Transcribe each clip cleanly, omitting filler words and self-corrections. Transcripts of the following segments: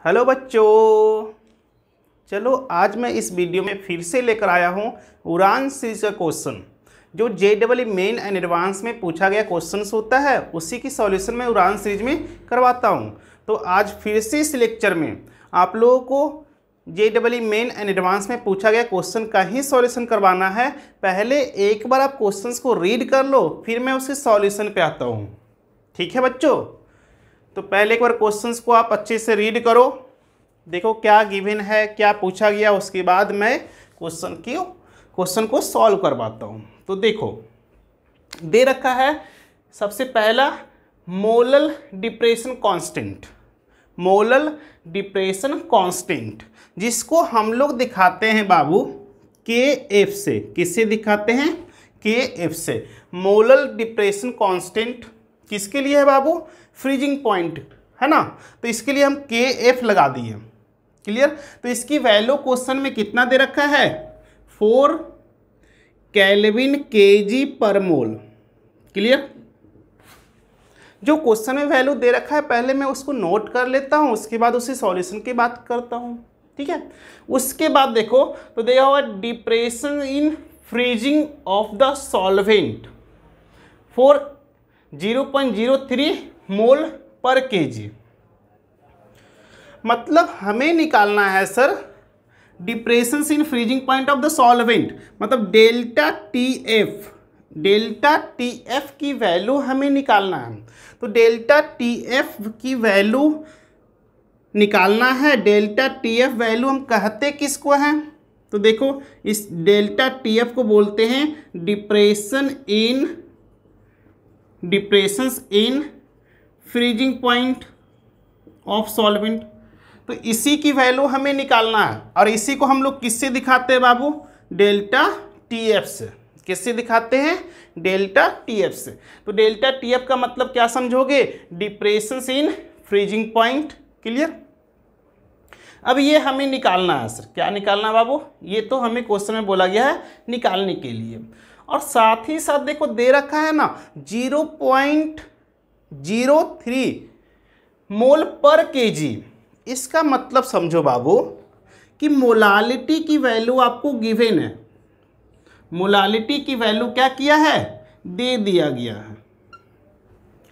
Hello बच्चों, चलो आज मैं इस वीडियो में फिर से लेकर आया हूँ उड़ान सीरीज का क्वेश्चन। जो JEE मेन एंड एडवांस में पूछा गया क्वेश्चंस होता है उसी की सॉल्यूशन मैं उड़ान सीरीज में करवाता हूँ। तो आज फिर से इस लेक्चर में आप लोगों को JEE मेन एंड एडवांस में पूछा गया क्वेश्चन का ही सॉल्यूशन करवाना है। पहले एक बार आप क्वेश्चंस को रीड कर लो, फिर मैं उसके सॉल्यूशन पे आता हूँ। ठीक है बच्चों, तो पहले एक बार क्वेश्चंस को आप अच्छे से रीड करो, देखो क्या गिवन है, क्या पूछा गया, उसके बाद मैं क्वेश्चन को सॉल्व करवाता हूँ। तो देखो दे रखा है सबसे पहला मोलल डिप्रेशन कांस्टेंट, जिसको हम लोग दिखाते हैं बाबू KF से। किससे दिखाते हैं? KF से। मोलल डिप्रेशन कांस्टेंट किसके लिए है बाबू? फ्रीजिंग पॉइंट है ना, तो इसके लिए हम KF लगा दिए। क्लियर? तो इसकी वैल्यू क्वेश्चन में कितना दे रखा है? 4 केल्विन kg पर मोल। क्लियर? जो क्वेश्चन में वैल्यू दे रखा है पहले मैं उसको नोट कर लेता हूँ, उसके बाद उसी सॉल्यूशन की बात करता हूँ। ठीक है, उसके बाद देखो तो दिया हुआ depression in freezing of the solvent for 0.03 मोल पर kg। मतलब हमें निकालना है sir depression in freezing point of the solvent, मतलब डेल्टा TF की वैल्यू हमें निकालना है। तो डेल्टा TF की वैल्यू निकालना है। डेल्टा TF वैल्यू हम कहते किसको हैं? तो देखो इस डेल्टा TF को बोलते हैं depression in freezing point of solvent. तो इसी की वैल्यू हमें निकालना है और इसी को हम लोग किससे दिखाते हैं बाबू? डेल्टा TF से। किससे दिखाते हैं? डेल्टा TF से। तो डेल्टा TF का मतलब क्या समझोगे? Depression in freezing point. Clear? अब ये हमें निकालना है सर। क्या निकालना है बाबू? ये तो हमें क्वेश्चन में बोला गया है निकालने के लिए। और साथ ही साथ देखो दे रखा है ना 0.03 मोल पर kg। इसका मतलब समझो बाबू कि मोलालिटी की वैल्यू आपको गिवन है। मोलालिटी की वैल्यू क्या किया है? दे दिया गया है।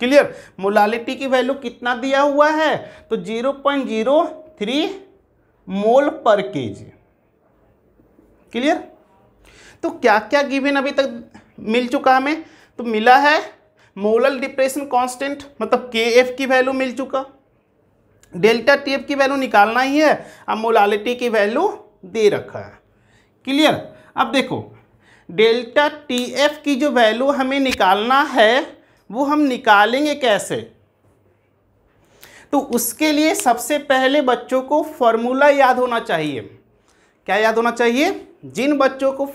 क्लियर? मोलालिटी की वैल्यू कितना दिया हुआ है? तो 0.03 मोल पर kg। क्लियर? तो क्या क्या गिवन अभी तक मिल चुका हमें? तो मिला है मोलल डिप्रेशन कांस्टेंट, मतलब KF की वैल्यू मिल चुका। डेल्टा TF की वैल्यू निकालना ही है, अब मोलालिटी की वैल्यू दे रखा है। क्लियर? अब देखो डेल्टा TF की जो वैल्यू हमें निकालना है वो हम निकालेंगे कैसे? तो उसके लिए सबसे पहले बच्चों को फॉर्मूला याद होना चाहिए। क्या याद होना चाहिए? जिन बच्चों को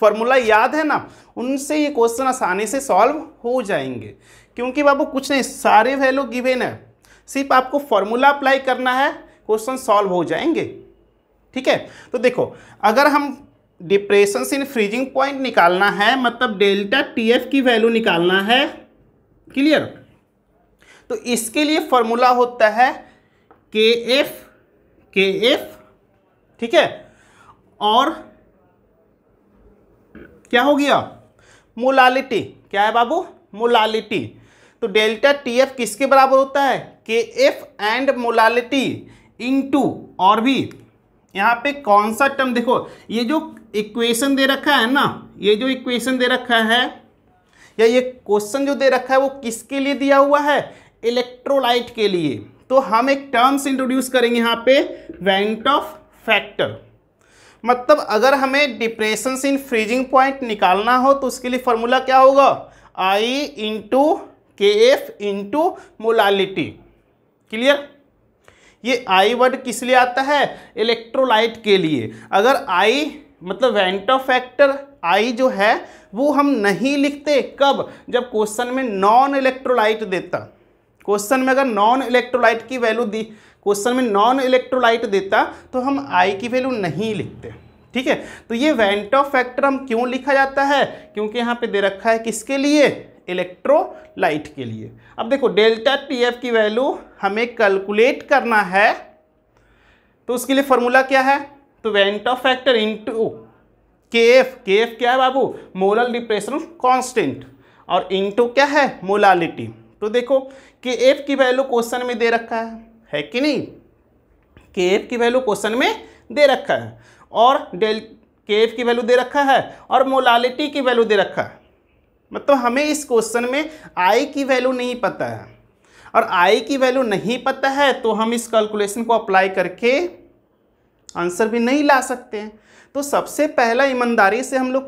फॉर्मूला याद है ना उनसे ये क्वेश्चन आसानी से सॉल्व हो जाएंगे, क्योंकि बाबू कुछ नहीं, सारे वैल्यू गिवन है, सिर्फ आपको फॉर्मूला अप्लाई करना है, क्वेश्चन सॉल्व हो जाएंगे। ठीक है, तो देखो अगर हम डिप्रेशन इन फ्रीजिंग पॉइंट निकालना है, मतलब डेल्टा TF की वैल्यू निकालना है। क्लियर? तो इसके लिए फॉर्मूला होता है KF। ठीक है, और क्या हो गया? मोलालिटी। क्या है बाबू? मोलालिटी। तो डेल्टा TF किसके बराबर होता है? KF एंड मोलालिटी इनटू, और भी यहाँ पे कौन सा टर्म देखो, ये जो इक्वेशन दे रखा है ना, ये जो इक्वेशन दे रखा है या ये क्वेश्चन जो दे रखा है वो किसके लिए दिया हुआ है? इलेक्ट्रोलाइट के लिए। तो हम एक टर्म्स इंट्रोड्यूस करेंगे यहाँ पे, वेंट ऑफ फैक्टर। मतलब अगर हमें डिप्रेशन इन फ्रीजिंग पॉइंट निकालना हो तो उसके लिए फॉर्मूला क्या होगा? I into KF into molality. Clear? ये I वर्ड किस लिए आता है? इलेक्ट्रोलाइट के लिए। अगर I मतलब वेंट ऑफ फैक्टर I जो है वो हम नहीं लिखते, कब? जब क्वेश्चन में नॉन इलेक्ट्रोलाइट देता। क्वेश्चन में अगर नॉन इलेक्ट्रोलाइट की वैल्यू दी, क्वेश्चन में नॉन इलेक्ट्रोलाइट देता तो हम I की वैल्यू नहीं लिखते। ठीक है, तो ये वेंट ऑफ फैक्टर हम क्यों लिखा जाता है? क्योंकि यहाँ पे दे रखा है किसके लिए? इलेक्ट्रोलाइट के लिए। अब देखो डेल्टा TF की वैल्यू हमें कैलकुलेट करना है तो उसके लिए फॉर्मूला क्या है, तो वेंट ऑफ फैक्टर इनटू के एफ क्या है बाबू, मोलर डिप्रेशन कांस्टेंट, और इनटू क्या है, मोलालिटी। तो देखो के एफ की वैल्यू क्वेश्चन में दे रखा है कि नहीं, के एफ की वैल्यू क्वेश्चन में दे रखा है, और के एफ की वैल्यू दे रखा है, और मोलालिटी की वैल्यू दे रखा है। मतलब हमें इस क्वेश्चन में आई की वैल्यू नहीं पता है, और आई की वैल्यू नहीं पता है तो हम इस कैलकुलेशन को अप्लाई करके आंसर भी नहीं ला सकते हैं। तो सबसे पहला ईमानदारी से हम लोग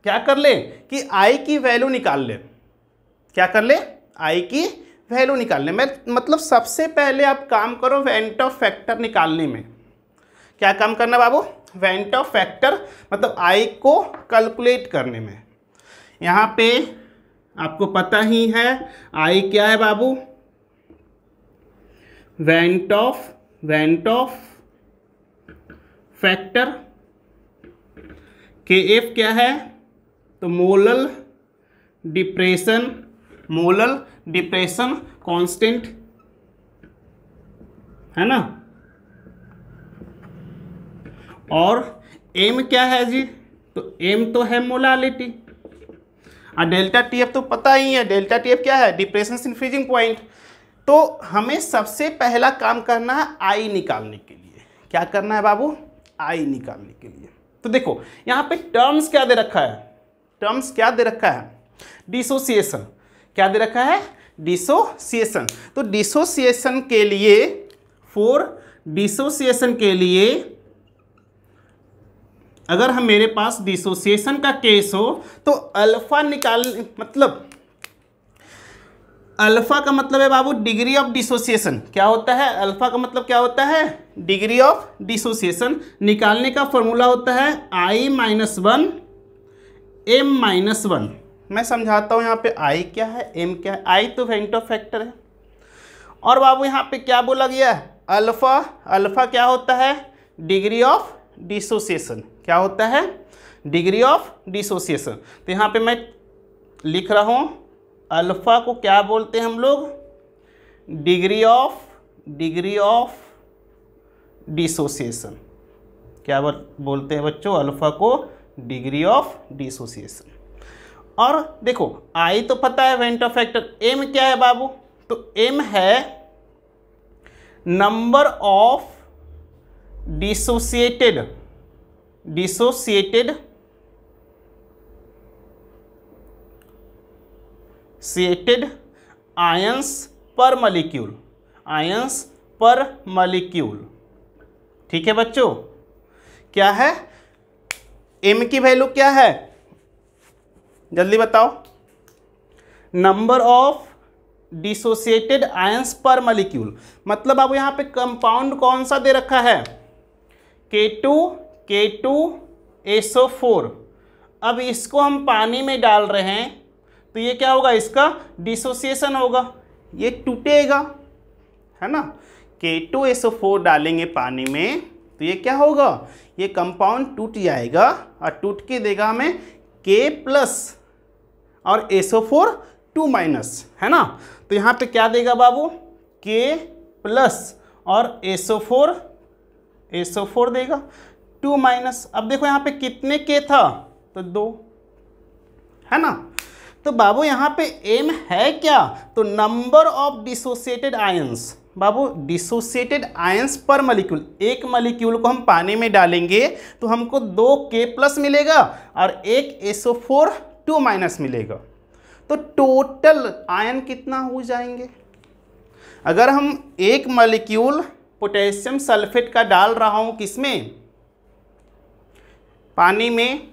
क्या कर ले कि आई की वैल्यू निकाल ले, क्या कर ले, आई की वैल्यू निकाल ले। मैं मतलब सबसे पहले आप काम करो वेंट ऑफ फैक्टर निकालने में। क्या काम करना बाबू, वेंट ऑफ फैक्टर मतलब आई को कैलकुलेट करने में। यहाँ पे आपको पता ही है आई क्या है बाबू, वेंट ऑफ फैक्टर, के एफ क्या है, तो मोलर डिप्रेशन कांस्टेंट है ना, और एम क्या है जी, तो एम तो है मोलालिटी, और डेल्टा टी एफ तो पता ही है, डेल्टा टी एफ क्या है, डिप्रेशन इन फ्रीजिंग पॉइंट। तो हमें सबसे पहला काम करना है आई निकालने के लिए। क्या करना है बाबू, आई निकालने के लिए। तो देखो यहाँ पे टर्म्स क्या दे रखा है, टर्म्स क्या दे रखा है, डिसोसिएशन, क्या दे रखा है, डिसोसिएशन। तो डिसोसिएशन के लिए, फॉर डिसोसिएशन के लिए अगर हम मेरे पास डिसोसिएशन का केस हो तो अल्फा निकाल, मतलब अल्फा का मतलब है बाबू डिग्री ऑफ डिसोसिएशन। क्या होता है, अल्फा का मतलब क्या होता है, डिग्री ऑफ डिसोसिएशन। निकालने का फॉर्मूला होता है I-1 M-1। मैं समझाता हूँ यहाँ पे I क्या है, M क्या है। I तो वेंट ऑफ फैक्टर है, और बाबू यहाँ पे क्या बोला गया है, अल्फा, अल्फा क्या होता है, डिग्री ऑफ डिसोसिएशन। क्या होता है, डिग्री ऑफ डिसोसिएशन। तो यहाँ पे मैं लिख रहा हूँ अल्फा को क्या बोलते हैं हम लोग, डिग्री ऑफ डिसोसिएशन। क्या बोलते हैं बच्चों, अल्फा को डिग्री ऑफ डिसोसिएशन। और देखो आई तो पता है वेंट ऑफ फैक्टर, एम क्या है बाबू, तो एम है नंबर ऑफ डिसोसिएटेड आयंस पर मॉलिक्यूल, ठीक है बच्चों। क्या है, m की वैल्यू क्या है, जल्दी बताओ, नंबर ऑफ डिसोसिएटेड आयंस पर मॉलिक्यूल। मतलब अब यहाँ पे कंपाउंड कौन सा दे रखा है, K2SO4। अब इसको हम पानी में डाल रहे हैं तो ये क्या होगा, इसका डिसोसिएशन होगा, ये टूटेगा, है ना। K2SO4 डालेंगे पानी में तो ये क्या होगा, ये कंपाउंड टूट जाएगा, और टूट के देगा हमें K+ और SO4 2- है ना। तो यहाँ पे क्या देगा बाबू, K+ और SO4 देगा 2-। अब देखो यहाँ पे कितने K था, तो 2, है ना। तो बाबू यहाँ पे एम है क्या, तो number of dissociated ions. Babu dissociated ions पर मॉलिक्यूल, एक मॉलिक्यूल को हम पानी में डालेंगे तो हमको 2 K+ मिलेगा और एक SO4 2- मिलेगा। तो टोटल आयन कितना हो जाएंगे, अगर हम एक मॉलिक्यूल पोटेशियम सल्फेट का डाल रहा हूँ किसमें, पानी में,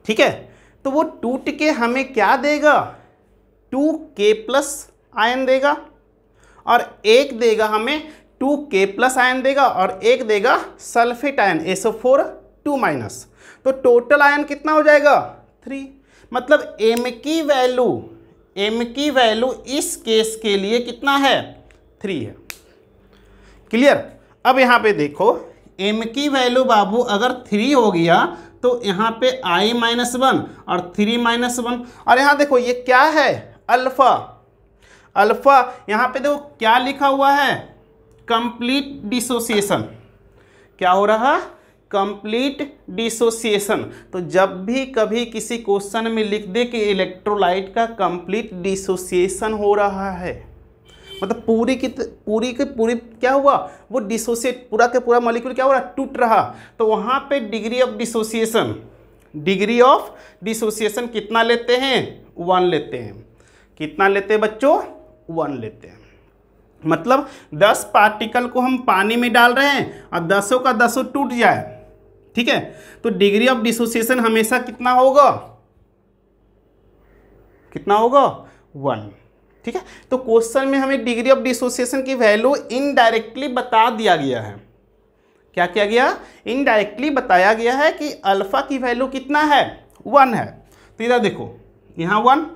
ठीक है, तो वो टूट के हमें क्या देगा, 2 K+ आयन देगा, और एक देगा हमें 2 K+ आयन देगा, और एक देगा सल्फेट आयन SO4 2-। तो टोटल आयन कितना हो जाएगा, 3। मतलब m की वैल्यू इस केस के लिए कितना है, 3 है। क्लियर। अब यहाँ पे देखो m की वैल्यू बाबू अगर 3 हो गया तो यहाँ पे I-1 और 3-1, और यहाँ देखो ये क्या है, अल्फा। यहाँ पे देखो क्या लिखा हुआ है, कंप्लीट डिसोसिएशन। क्या हो रहा? Complete dissociation. तो जब भी कभी किसी क्वेश्चन में लिख दे कि इलेक्ट्रोलाइट का कंप्लीट डिसोसिएशन हो रहा है, मतलब पूरी क्या हुआ, वो डिसोसिएट, पूरा का पूरा मॉलिक्यूल क्या हो रहा, टूट रहा, तो वहाँ पे डिग्री ऑफ डिसोसिएशन कितना लेते हैं? 1 लेते हैं। कितना लेते हैं बच्चों? 1 लेते हैं। मतलब 10 पार्टिकल को हम पानी में डाल रहे हैं और 10 का 10 टूट जाए, ठीक है, तो डिग्री ऑफ डिसोसिएशन हमेशा कितना होगा? 1। ठीक है, तो क्वेश्चन में हमें डिग्री ऑफ डिसोसिएशन की वैल्यू इनडायरेक्टली बता दिया गया है। क्या किया गया? इनडायरेक्टली बताया गया है कि अल्फा की वैल्यू कितना है? 1 है। तो इधर देखो, यहाँ 1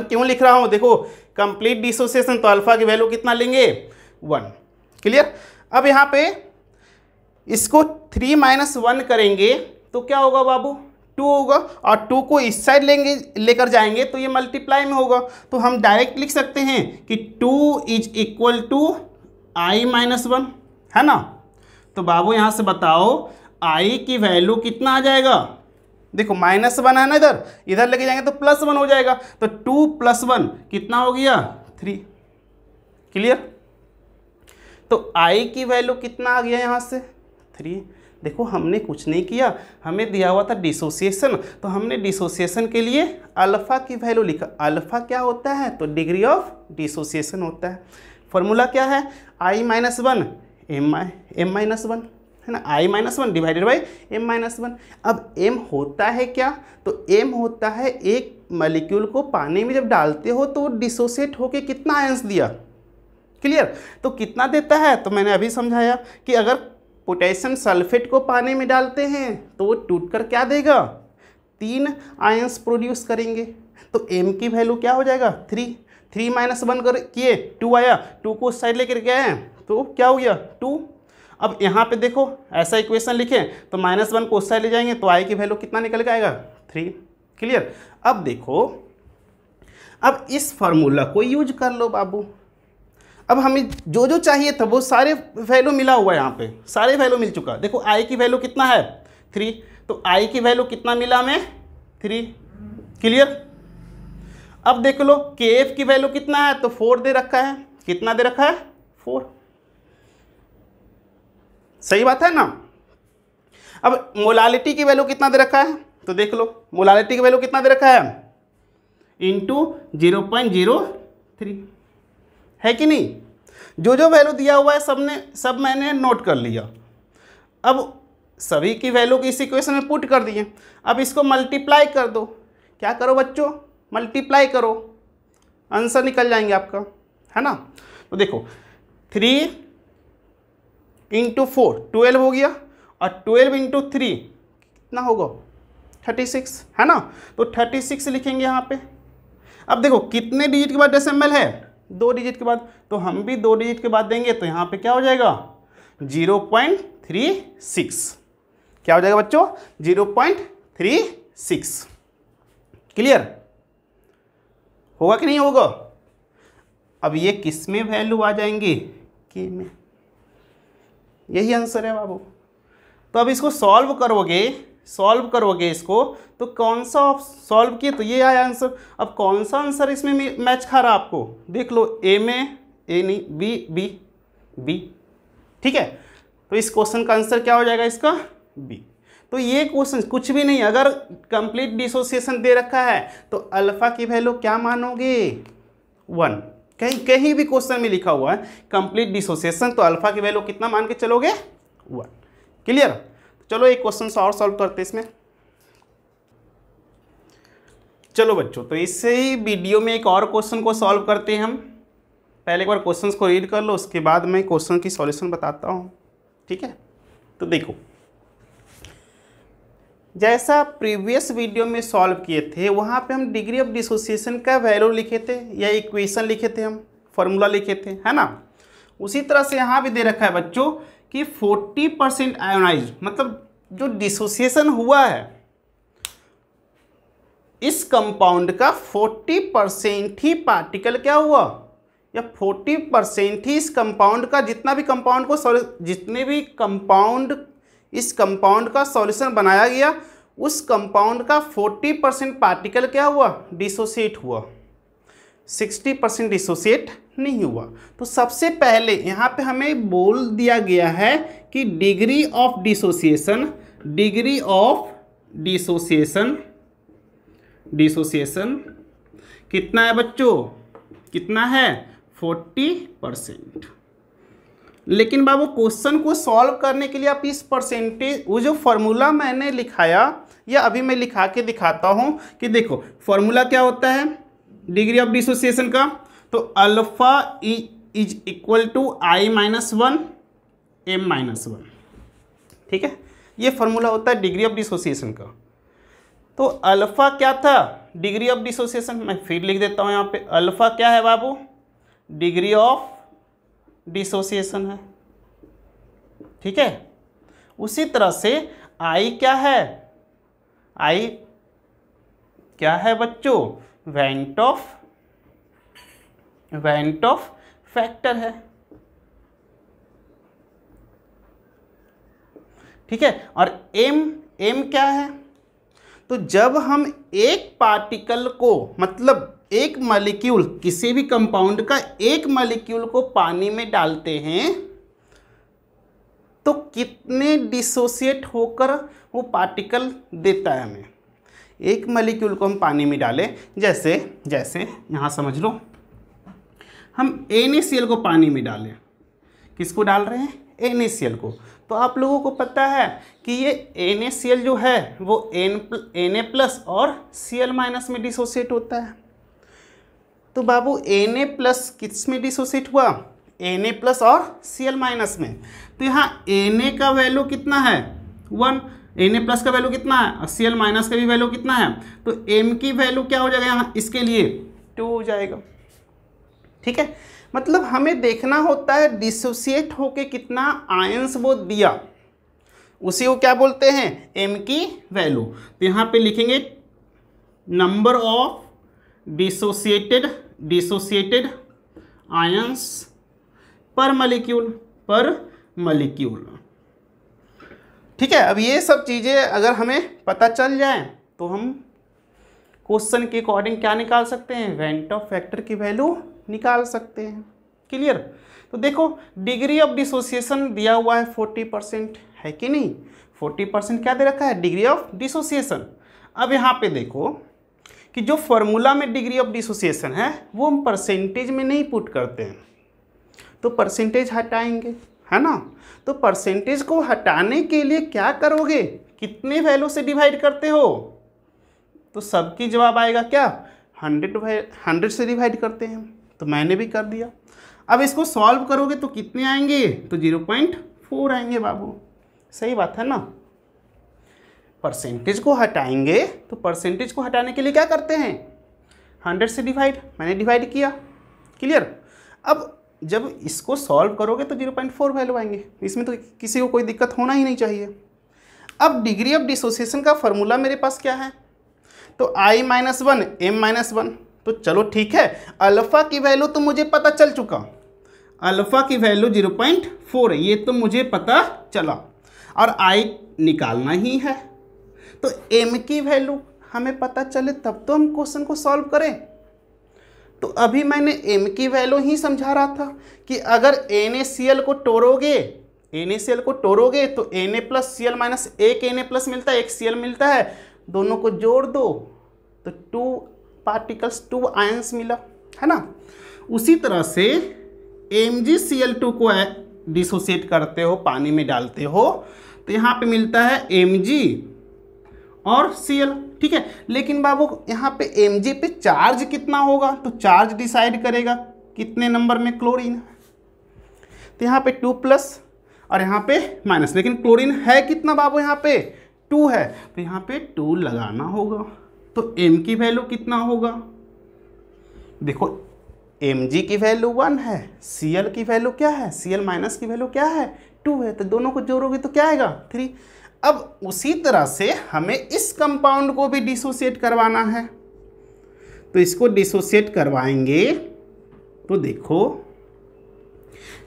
क्यों लिख रहा हूँ? देखो कंप्लीट डिसोसिएशन, तो अल्फा की वैल्यू कितना लेंगे? 1। क्लियर? अब यहाँ पे इसको 3 - 1 करेंगे तो क्या होगा बाबू? 2 होगा, और 2 को इस साइड लेकर जाएंगे तो ये मल्टीप्लाई में होगा। तो हम डायरेक्ट लिख सकते हैं कि 2 = I - 1, है ना। तो बाबू यहाँ से बताओ I की वैल्यू कितना आ जाएगा? देखो -1 है ना, इधर लेके जाएंगे तो +1 हो जाएगा, तो 2 + 1 कितना हो गया? 3। क्लियर? तो I की वैल्यू कितना आ गया यहाँ से? 3। देखो हमने कुछ नहीं किया, हमें दिया हुआ था डिसोसिएशन, तो हमने डिसोसिएशन के लिए अल्फा की वैल्यू लिखा। अल्फा क्या होता है? तो डिग्री ऑफ डिसोसिएशन होता है। फॉर्मूला क्या है? I - 1 m - 1, है ना, I - 1 डिवाइडेड बाई m - 1। अब m होता है क्या? तो m होता है एक मॉलिक्यूल को पानी में जब डालते हो तो डिसोसिएट होके कितना आयंस दिया। क्लियर? तो कितना देता है? तो मैंने अभी समझाया कि अगर पोटेशियम सल्फेट को पानी में डालते हैं तो वो टूटकर क्या देगा? 3 आयंस प्रोड्यूस करेंगे। तो m की वैल्यू क्या हो जाएगा? 3 - 1 कर किए 2 आया, 2 को साइड लेकर गए हैं तो क्या हो गया? 2। अब यहाँ पे देखो ऐसा इक्वेशन लिखें तो -1 को उस साइड ले जाएंगे तो I की वैल्यू कितना निकल के आएगा? 3। क्लियर? अब देखो, अब इस फार्मूला को यूज कर लो बाबू। अब हमें जो चाहिए था वो सारे वैल्यू मिला हुआ है, यहाँ पे सारे वैल्यू मिल चुका। देखो I की वैल्यू कितना है? 3। तो I की वैल्यू कितना मिला हमें? 3। क्लियर? अब देख लो KF की वैल्यू कितना है? तो 4 दे रखा है। कितना दे रखा है? 4। सही बात है ना। अब मोलालिटी की वैल्यू कितना दे रखा है? तो देख लो मोलालिटी की वैल्यू कितना दे रखा है? इंटू 0.03, है कि नहीं। जो वैल्यू दिया हुआ है सब मैंने नोट कर लिया। अब सभी की वैल्यू को इस इक्वेशन में पुट कर दिए। अब इसको मल्टीप्लाई कर दो। क्या करो बच्चों? मल्टीप्लाई करो, आंसर निकल जाएंगे आपका, है ना। तो देखो 3 × 4 12 हो गया, और 12 × 3 कितना होगा? 36, है ना। तो 36 लिखेंगे यहाँ पे। अब देखो कितने डिजिट के बाद डेसिमल है? 2 डिजिट के बाद, तो हम भी 2 डिजिट के बाद देंगे तो यहाँ पे क्या हो जाएगा? 0.36। क्या हो जाएगा बच्चों? 0.36। क्लियर? होगा कि नहीं होगा? अब ये किस में वैल्यू आ जाएंगे? के में। यही आंसर है बाबू। तो अब इसको सॉल्व करोगे इसको, तो कौन सा सॉल्व किए तो ये आया आंसर। अब कौन सा आंसर इसमें मैच खा रहा आपको? देख लो, ए में ए नहीं, बी। ठीक है, तो इस क्वेश्चन का आंसर क्या हो जाएगा इसका? बी। तो ये क्वेश्चन कुछ भी नहीं, अगर कंप्लीट डिसोसिएशन दे रखा है तो अल्फा की वैल्यू क्या मानोगे? 1। कहीं भी क्वेश्चन में लिखा हुआ है कंप्लीट डिसोसिएशन, तो अल्फा की वैल्यू कितना मान के चलोगे? 1। क्लियर? चलो एक क्वेश्चन और सॉल्व करते हैं इसमें। चलो बच्चों, तो इससे ही वीडियो में एक और क्वेश्चन को सॉल्व करते हैं हम। पहले एक बार क्वेश्चंस को रीड कर लो, उसके बाद मैं क्वेश्चन की सॉल्यूशन बताता हूँ। ठीक है, तो देखो जैसा प्रीवियस वीडियो में सॉल्व किए थे वहाँ पे हम डिग्री ऑफ डिसोसिएशन का वैल्यू लिखे थे या इक्वेशन लिखे थे, हम फॉर्मूला लिखे थे, है ना। उसी तरह से यहाँ भी दे रखा है बच्चों कि 40% आयोनाइज, मतलब जो डिसोसिएशन हुआ है इस कंपाउंड का 40% ही पार्टिकल क्या हुआ? या 40% ही इस कंपाउंड का जितने भी कंपाउंड इस कंपाउंड का सॉल्यूशन बनाया गया, उस कंपाउंड का 40% पार्टिकल क्या हुआ, डिसोसिएट हुआ, 60% डिसोसिएट नहीं हुआ। तो सबसे पहले यहाँ पे हमें बोल दिया गया है कि डिग्री ऑफ डिसोसिएशन कितना है बच्चों, कितना है, 40%। लेकिन बाबू क्वेश्चन को सॉल्व करने के लिए आप इस परसेंटेज, वो जो फॉर्मूला मैंने लिखाया या अभी मैं लिखा के दिखाता हूँ कि देखो फॉर्मूला क्या होता है डिग्री ऑफ डिसोसिएशन का, तो alpha is equal to I-1 M-1, ठीक है, ये फॉर्मूला होता है डिग्री ऑफ डिसोसिएशन का। तो अल्फा क्या था, डिग्री ऑफ डिसोसिएशन, मैं फिर लिख देता हूँ यहाँ पे, अल्फा क्या है बाबू, डिग्री ऑफ डिसोसिएशन है, ठीक है। उसी तरह से आई क्या है, आई क्या है बच्चों, वेंट ऑफ फैक्टर है, ठीक है। और एम क्या है, तो जब हम एक पार्टिकल को, मतलब एक मॉलिक्यूल, किसी भी कंपाउंड का एक मॉलिक्यूल को पानी में डालते हैं तो कितने डिसोसिएट होकर वो पार्टिकल देता है हमें। एक मॉलिक्यूल को हम पानी में डालें, जैसे यहाँ समझ लो, हम NaCl को पानी में डालें, किसको डाल रहे हैं, NaCl को, तो आप लोगों को पता है कि ये NaCl जो है वो Na+ और Cl- में डिसोसिएट होता है। तो बाबू Na+ किस में डिसोसिएट हुआ, Na+ और Cl- में। तो यहाँ Na का वैल्यू कितना है, 1, Na+ का वैल्यू कितना है और Cl- का भी वैल्यू कितना है, तो M की वैल्यू क्या हो जाएगा यहाँ इसके लिए 2 हो जाएगा, ठीक है। मतलब हमें देखना होता है डिसोसिएट होके कितना आयंस वो दिया, उसी को क्या बोलते हैं, M की वैल्यू। तो यहाँ पे लिखेंगे नंबर ऑफ डिसोसिएटेड आयंस पर मॉलिक्यूल, ठीक है। अब ये सब चीज़ें अगर हमें पता चल जाए तो हम क्वेश्चन के अकॉर्डिंग क्या निकाल सकते हैं, वेंट ऑफ फैक्टर की वैल्यू निकाल सकते हैं, क्लियर। तो देखो डिग्री ऑफ डिसोसिएशन दिया हुआ है 40%, है कि नहीं, 40% क्या दे रखा है, डिग्री ऑफ डिसोसिएशन। अब यहाँ पे देखो कि जो फॉर्मूला में डिग्री ऑफ डिसोसिएशन है वो हम परसेंटेज में नहीं पुट करते हैं, तो परसेंटेज हटाएंगे, है ना। तो परसेंटेज को हटाने के लिए क्या करोगे, कितने वैल्यू से डिवाइड करते हो, तो सबकी जवाब आएगा क्या, 100 से डिवाइड करते हैं, तो मैंने भी कर दिया। अब इसको सॉल्व करोगे तो कितने आएंगे, तो 0.4 आएंगे बाबू, सही बात है ना। परसेंटेज को हटाएंगे तो परसेंटेज को हटाने के लिए क्या करते हैं, 100 से डिवाइड, मैंने डिवाइड किया, क्लियर। अब जब इसको सॉल्व करोगे तो 0.4 वैल्यू आएंगे, इसमें तो किसी को कोई दिक्कत होना ही नहीं चाहिए। अब डिग्री ऑफ डिसोसिएशन का फॉर्मूला मेरे पास क्या है, तो I-1 M-1, तो चलो ठीक है, अल्फा की वैल्यू तो मुझे पता चल चुका, अल्फा की वैल्यू 0.4 है, ये तो मुझे पता चला, और I निकालना ही है। तो M की वैल्यू हमें पता चले तब तो हम क्वेश्चन को सॉल्व करें। तो अभी मैंने M की वैल्यू ही समझा रहा था कि अगर NaCl को तोड़ोगे तो Na+ Cl- एक Na+ मिलता है, एक Cl मिलता है, दोनों को जोड़ दो तो 2 पार्टिकल्स 2 आयंस मिला, है ना। उसी तरह से MgCl2 को डिसोसिएट करते हो, पानी में डालते हो, तो यहाँ पे मिलता है Mg और Cl, ठीक है। लेकिन बाबू यहाँ पे Mg पे चार्ज कितना होगा, तो चार्ज डिसाइड करेगा कितने नंबर में क्लोरीन, तो यहाँ पे 2+ और यहाँ पे माइनस, लेकिन क्लोरीन है कितना बाबू, यहाँ पे 2 है, तो यहाँ पे 2 लगाना होगा। तो M की वैल्यू कितना होगा, देखो Mg की वैल्यू 1 है, Cl की वैल्यू क्या है, Cl- की वैल्यू क्या है, 2 है, तो दोनों को जोड़ोगे तो क्या आएगा, 3। अब उसी तरह से हमें इस कंपाउंड को भी डिसोसिएट करवाना है, तो इसको डिसोसिएट करवाएंगे तो देखो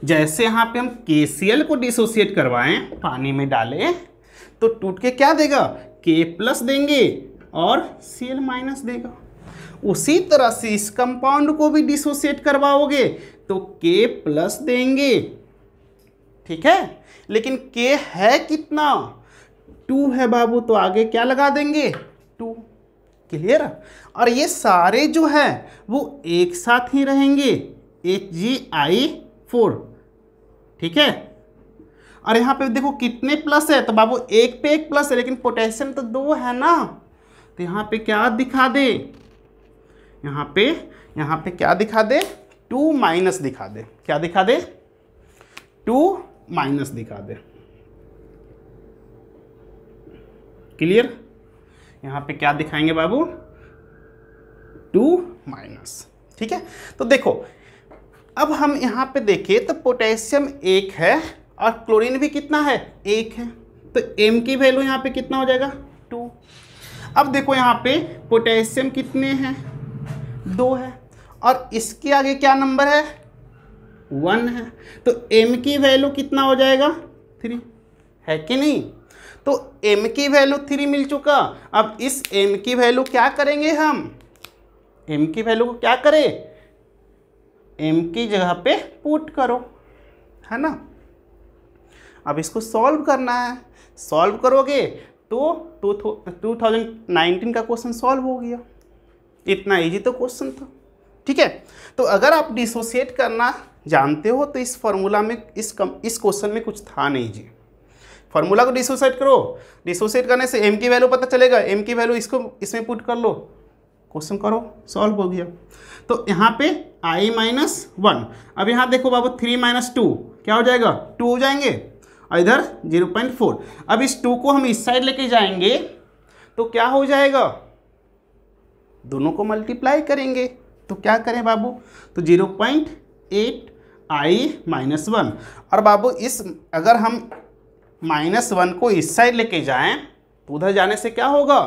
जैसे यहाँ पे हम KCl को डिसोसिएट करवाएं, पानी में डालें, तो टूट के क्या देगा, K प्लस देंगे और Cl माइनस देगा। उसी तरह से इस कंपाउंड को भी डिसोसिएट करवाओगे तो K प्लस देंगे, ठीक है। लेकिन K है कितना, 2 है बाबू, तो आगे क्या लगा देंगे, 2। क्लियर। और ये सारे जो है वो एक साथ ही रहेंगे, HgI4, ठीक है। और यहाँ पे देखो कितने प्लस है, तो बाबू एक पे एक प्लस है, लेकिन पोटेशियम तो 2 है ना, तो यहाँ पे क्या दिखा दे, यहाँ पे क्या दिखा दे, 2 माइनस दिखा दे। क्या दिखा दे, 2 माइनस दिखा दे। क्लियर। यहाँ पे क्या दिखाएंगे बाबू, 2 माइनस, ठीक है। तो देखो अब हम यहाँ पे देखें तो पोटेशियम 1 है और क्लोरीन भी कितना है, 1 है, तो M की वैल्यू यहाँ पे कितना हो जाएगा, 2। अब देखो यहाँ पे पोटेशियम कितने हैं, 2 है, और इसके आगे क्या नंबर है, 1 है, तो M की वैल्यू कितना हो जाएगा, 3, है कि नहीं। तो M की वैल्यू 3 मिल चुका। अब इस M की वैल्यू क्या करेंगे हम, M की वैल्यू को क्या करें, M की जगह पे पुट करो, है ना। अब इसको सॉल्व करना है, सॉल्व करोगे तो 2019 का क्वेश्चन सॉल्व हो गया। इतना इजी तो क्वेश्चन था, ठीक है। तो अगर आप डिसोसिएट करना जानते हो तो इस फॉर्मूला में इस क्वेश्चन में कुछ था नहीं जी। फॉर्मूला को डिसोसिएट करो, डिसोसिएट करने से M की वैल्यू पता चलेगा, M की वैल्यू इसको इसमें पुट कर लो, क्वेश्चन करो, सॉल्व हो गया। तो यहाँ पे I-1, अब यहाँ देखो बाबू 3 - 2 क्या हो जाएगा, 2 हो जाएंगे, और इधर 0.4। अब इस 2 को हम इस साइड लेके जाएंगे तो क्या हो जाएगा, दोनों को मल्टीप्लाई करेंगे, तो क्या करें बाबू, तो 0.8 I-1। और बाबू इस अगर हम -1 को इस साइड लेके जाएं तो उधर जाने से क्या होगा,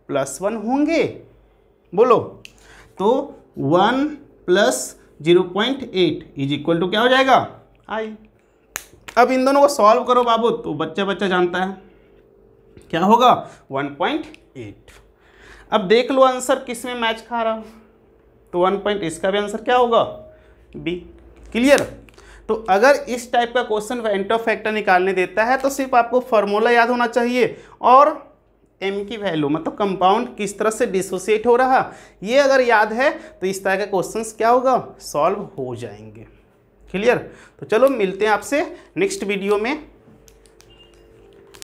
+1 होंगे, बोलो। तो 1 + 0.8 = क्या हो जाएगा, I। अब इन दोनों को सॉल्व करो बाबू, तो बच्चा जानता है क्या होगा, 1.8। अब देख लो आंसर किस में मैच खा रहा, तो 1. इसका भी आंसर क्या होगा, B। क्लियर। तो अगर इस टाइप का क्वेश्चन वेंटो फैक्टर निकालने देता है तो सिर्फ आपको फॉर्मूला याद होना चाहिए और M की वैल्यू, मतलब कंपाउंड किस तरह से डिसोसिएट हो रहा, ये अगर याद है तो इस तरह के क्वेश्चंस क्या होगा, सॉल्व हो जाएंगे। क्लियर। तो चलो मिलते हैं आपसे नेक्स्ट वीडियो में।